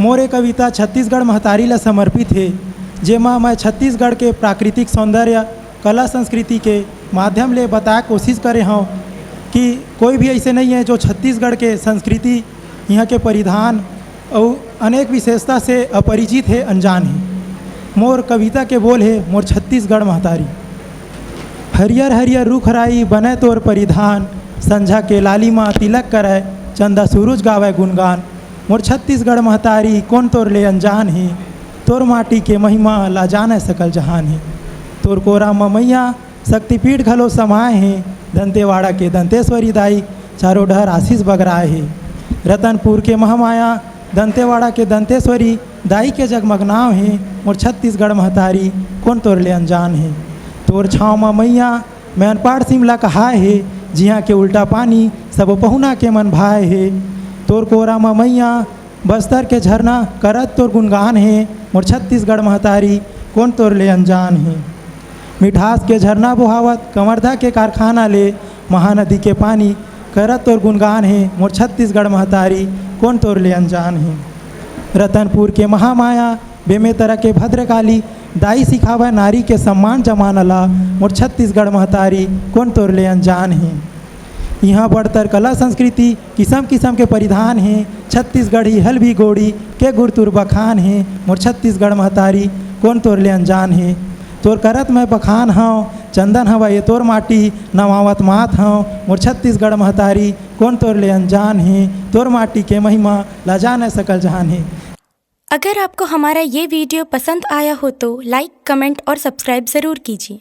मोर ये कविता छत्तीसगढ़ महतारी ला समर्पित है, जेमा मैं छत्तीसगढ़ के प्राकृतिक सौंदर्य कला संस्कृति के माध्यम ले बताए कोशिश करे हूँ कि कोई भी ऐसे नहीं है जो छत्तीसगढ़ के संस्कृति, यहाँ के परिधान और अनेक विशेषता से अपरिचित है, अनजान है। मोर कविता के बोल है मोर छत्तीसगढ़ महतारी। हरियर हरियर रुख राई बने तोर परिधान, संझा के लालिमा तिलक करे चंदा सूरज गावे गुणगान। मोर छत्तीसगढ़ महतारी कौन तोर ले अनजान है, तोर माटी के महिमा ला जाने सकल जहान है। तोर कोरा ममैया शक्तिपीठ घलो समाये हैं, दंतेवाड़ा के दंतेश्वरी दाई चारों डहर आशीष बगराए है। रतनपुर के महामाया दंतेवाड़ा के दंतेश्वरी दाई के जगमग नाव है, मोर छत्तीसगढ़ महतारी कौन तोर ले अनजान है। तोर छाँव ममैया मैं अनपाढ़ सिमला कहाए है, जिहाँ के उल्टा पानी सब पहुना के मन भाए है। तोर कोरा ममैया बस्तर के झरना करत तोर गुणगान है, मोर छत्तीसगढ़ महतारी कौन तोर ले अनजान है। मिठास के झरना बहावत कंवरधा के कारखाना ले महानदी के पानी करत तोर गुणगान है, मोर छत्तीसगढ़ महतारी कौन तोर ले अनजान है। रतनपुर के महामाया बेमेतरा के भद्रकाली दाई सिखावा नारी के सम्मान जमाना ला, मोर छत्तीसगढ़ महतारी कौन तोर ले अनजान है। यहाँ बढ़तर कला संस्कृति किस्म किस्म के परिधान हैं, छत्तीसगढ़ी हल्बी गोड़ी के गुरतुर बखान हैं, मोर छत्तीसगढ़ महतारी कौन तोर ले अनजान है। तोर करत मैं बखान हूँ चंदन हवा ये तोर माटी नवावत मात हूँ, मोर छत्तीसगढ़ महतारी कौन तोर ले अनजान है। तोर माटी के महिमा ला जाने सकल जहान है। अगर आपको हमारा ये वीडियो पसंद आया हो तो लाइक, कमेंट और सब्सक्राइब ज़रूर कीजिए।